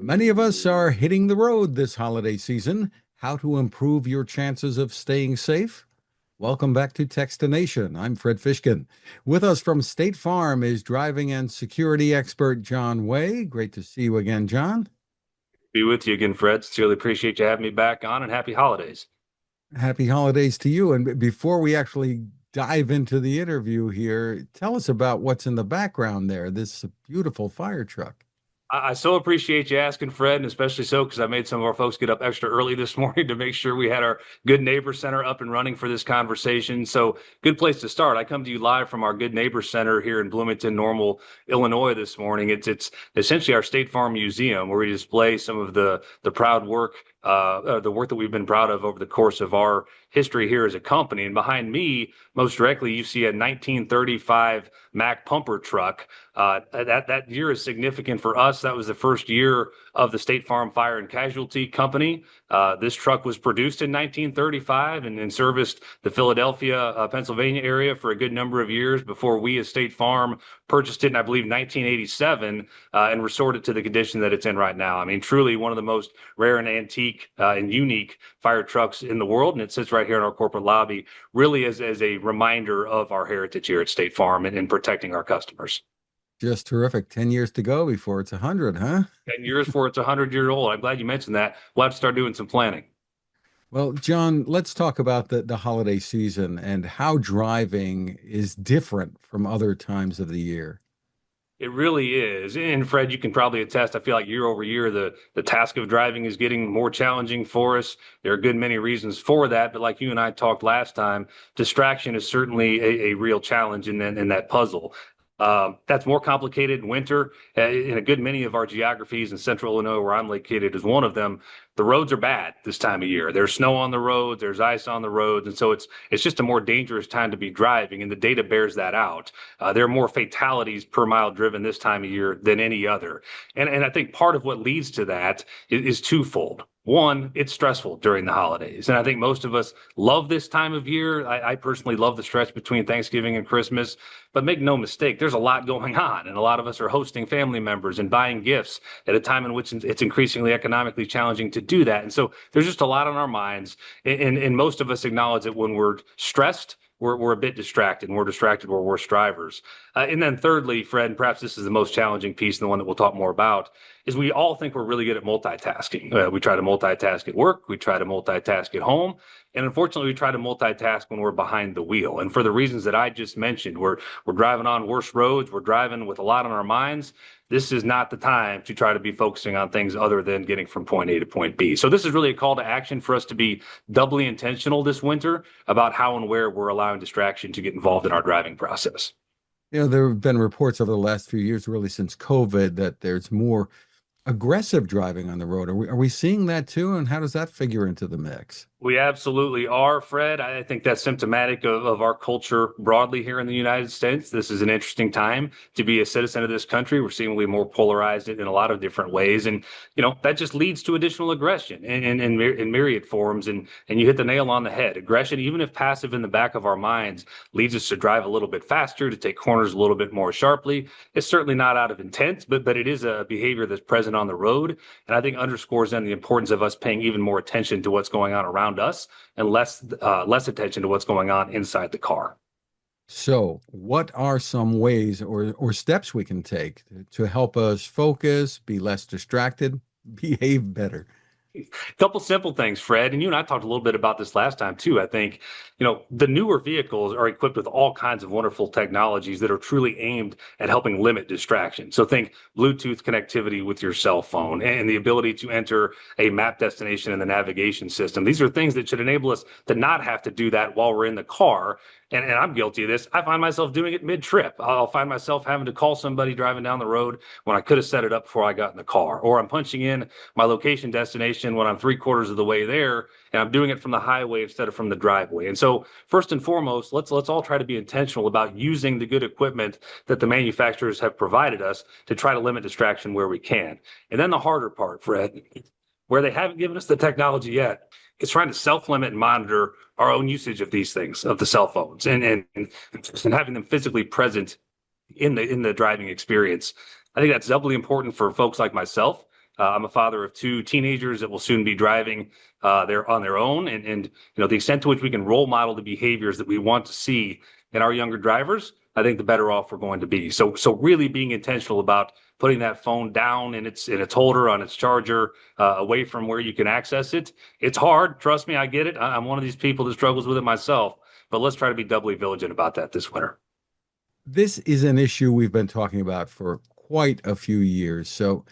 Many of us are hitting the road this holiday season. How to improve your chances of staying safe? Welcome back to Techstination. I'm Fred Fishkin. With us from State Farm is driving and security expert John Wey. Great to see you again, John. Be with you again, Fred. Sincerely appreciate you having me back on, and happy holidays. Happy holidays to you. And before we actually dive into the interview here, tell us about what's in the background there, this beautiful fire truck. I so appreciate you asking, Fred, and especially so because I made some of our folks get up extra early this morning to make sure we had our Good Neighbor Center up and running for this conversation. So, good place to start. I come to you live from our Good Neighbor Center here in Bloomington, Normal, Illinois this morning. It's essentially our State Farm Museum where we display some of the proud work, the work that we've been proud of over the course of our history here as a company. And behind me, most directly, you see a 1935 Mack pumper truck. That year is significant for us. That was the first year of the State Farm Fire and Casualty Company. This truck was produced in 1935 and serviced the Philadelphia, Pennsylvania area for a good number of years before we as State Farm purchased it in, I believe, 1987 and restored it to the condition that it's in right now. I mean, truly one of the most rare and antique and unique fire trucks in the world. And it sits right here in our corporate lobby, really as a reminder of our heritage here at State Farm and protecting our customers. Just terrific. 10 years to go before it's 100, huh? 10 years before it's 100-year-old. I'm glad you mentioned that. We'll have to start doing some planning. Well, John, let's talk about the holiday season and how driving is different from other times of the year. It really is. And Fred, you can probably attest, I feel like year over year, the task of driving is getting more challenging for us. There are a good many reasons for that. But like you and I talked last time, distraction is certainly a real challenge in that puzzle. That's more complicated in winter. In a good many of our geographies in central Illinois, where I'm located, is one of them. The roads are bad this time of year. There's snow on the roads, there's ice on the roads, and so it's just a more dangerous time to be driving, and the data bears that out. There are more fatalities per mile driven this time of year than any other, and I think part of what leads to that is twofold. One, it's stressful during the holidays. And I think most of us love this time of year. I personally love the stretch between Thanksgiving and Christmas. But make no mistake, there's a lot going on. And a lot of us are hosting family members and buying gifts at a time in which it's increasingly economically challenging to do that. And so there's just a lot on our minds. And most of us acknowledge that when we're stressed, we're a bit distracted, and we're distracted, we're worse drivers. And then thirdly, Fred, and perhaps this is the most challenging piece and the one that we'll talk more about, is we all think we're really good at multitasking. We try to multitask at work, we try to multitask at home, and unfortunately, we try to multitask when we're behind the wheel. And for the reasons that I just mentioned, we're driving on worse roads, we're driving with a lot on our minds. This is not the time to try to be focusing on things other than getting from point A to point B. So this is really a call to action for us to be doubly intentional this winter about how and where we're allowing distraction to get involved in our driving process. There have been reports over the last few years, really since COVID, that there's more aggressive driving on the road. Are we seeing that too? And how does that figure into the mix? We absolutely are, Fred. I think that's symptomatic of our culture broadly here in the United States. This is an interesting time to be a citizen of this country. We're seemingly more polarized in a lot of different ways. And, that just leads to additional aggression in myriad forms. And you hit the nail on the head. Aggression, even if passive in the back of our minds, leads us to drive a little bit faster, to take corners a little bit more sharply. It's certainly not out of intent, but it is a behavior that's present on the road. And I think underscores then the importance of us paying even more attention to what's going on around us and less attention to what's going on inside the car. So, what are some ways or steps we can take to help us focus, be less distracted, behave better? A couple simple things, Fred, and you and I talked a little bit about this last time too. I think, the newer vehicles are equipped with all kinds of wonderful technologies that are truly aimed at helping limit distraction. So think Bluetooth connectivity with your cell phone and the ability to enter a map destination in the navigation system. These are things that should enable us to not have to do that while we're in the car. And I'm guilty of this. I find myself doing it mid-trip. I'll find myself having to call somebody driving down the road when I could have set it up before I got in the car. Or I'm punching in my location destination when I'm 3/4 of the way there, and I'm doing it from the highway instead of from the driveway. And so first and foremost, let's all try to be intentional about using the good equipment that the manufacturers have provided us to try to limit distraction where we can. And then the harder part, Fred, where they haven't given us the technology yet, is trying to self-limit and monitor our own usage of these things, of the cell phones, and having them physically present in the driving experience. I think that's doubly important for folks like myself I'm a father of two teenagers that will soon be driving they're on their own, and the extent to which we can role model the behaviors that we want to see in our younger drivers, I think the better off we're going to be. So really being intentional about putting that phone down in its holder on its charger, away from where you can access it. It's hard. Trust me, I get it. I'm one of these people that struggles with it myself. But let's try to be doubly vigilant about that this winter. This is an issue we've been talking about for quite a few years. So,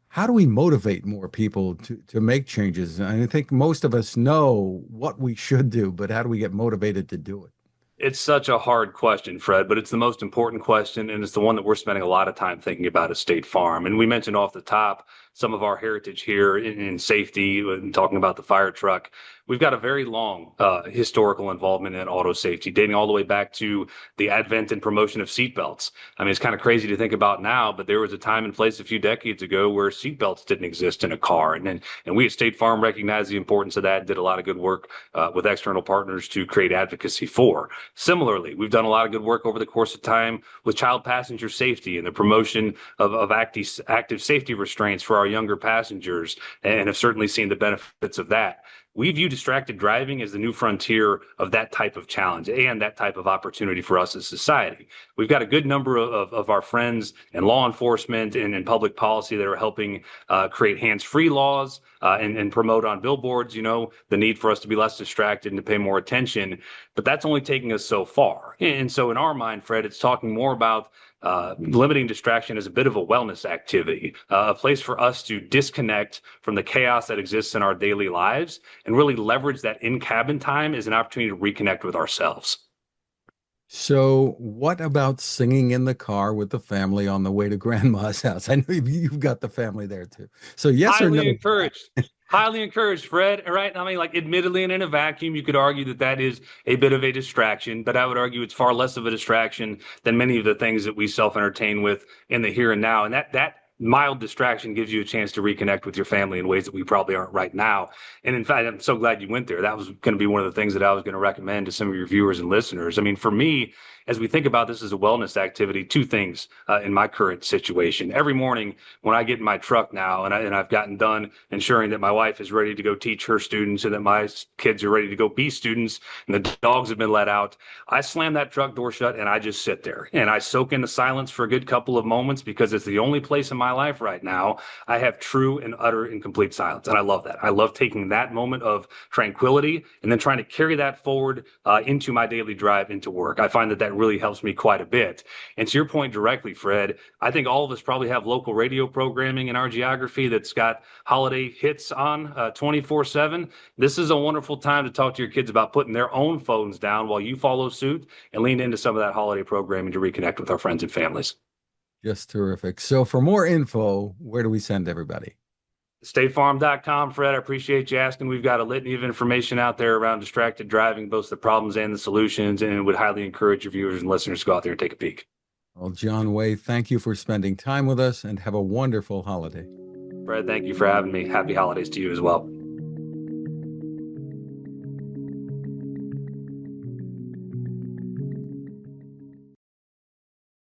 how do we motivate more people to make changes? And I think most of us know what we should do, but how do we get motivated to do it? It's such a hard question, Fred, but it's the most important question, and it's the one that we're spending a lot of time thinking about at State Farm. And we mentioned off the top some of our heritage here in safety, and talking about the fire truck. We've got a very long historical involvement in auto safety, dating all the way back to the advent and promotion of seatbelts. I mean, it's kind of crazy to think about now, but there was a time and place a few decades ago where seatbelts didn't exist in a car, and we at State Farm recognized the importance of that. Did a lot of good work with external partners to create advocacy for. Similarly, we've done a lot of good work over the course of time with child passenger safety and the promotion of active safety restraints for our younger passengers, and have certainly seen the benefits of that. We view distracted driving as the new frontier of that type of challenge and that type of opportunity for us as society. We've got a good number of our friends in law enforcement and in public policy that are helping create hands-free laws, and promote on billboards, the need for us to be less distracted and to pay more attention. But that's only taking us so far. And so in our mind, Fred, it's talking more about limiting distraction as a bit of a wellness activity, a place for us to disconnect from the chaos that exists in our daily lives and really leverage that in-cabin time as an opportunity to reconnect with ourselves. So, what about singing in the car with the family on the way to grandma's house? I know you've got the family there too. So, yes or no Highly to that? encouraged. Highly encouraged, Fred. Right? I mean, like, admittedly, and in a vacuum, you could argue that that is a bit of a distraction, but I would argue it's far less of a distraction than many of the things that we self-entertain with in the here and now. And that mild distraction gives you a chance to reconnect with your family in ways that we probably aren't right now. And in fact, I'm so glad you went there. That was going to be one of the things that I was going to recommend to some of your viewers and listeners. I mean, for me, as we think about this as a wellness activity, two things in my current situation. Every morning when I get in my truck now, and I've gotten done ensuring that my wife is ready to go teach her students and that my kids are ready to go be students and the dogs have been let out, I slam that truck door shut and I just sit there and I soak in the silence for a good couple of moments, because it's the only place in my life right now I have true and utter and complete silence. And I love that. I love taking that moment of tranquility and then trying to carry that forward into my daily drive into work. I find that really helps me quite a bit. And to your point directly, Fred, I think all of us probably have local radio programming in our geography that's got holiday hits on 24/7. This is a wonderful time to talk to your kids about putting their own phones down while you follow suit and lean into some of that holiday programming to reconnect with our friends and families. Just terrific. So, for more info, where do we send everybody? StateFarm.com, Fred. I appreciate you asking. We've got a litany of information out there around distracted driving, both the problems and the solutions, and would highly encourage your viewers and listeners to go out there and take a peek. Well, John Way, thank you for spending time with us and have a wonderful holiday. Fred, thank you for having me. Happy holidays to you as well.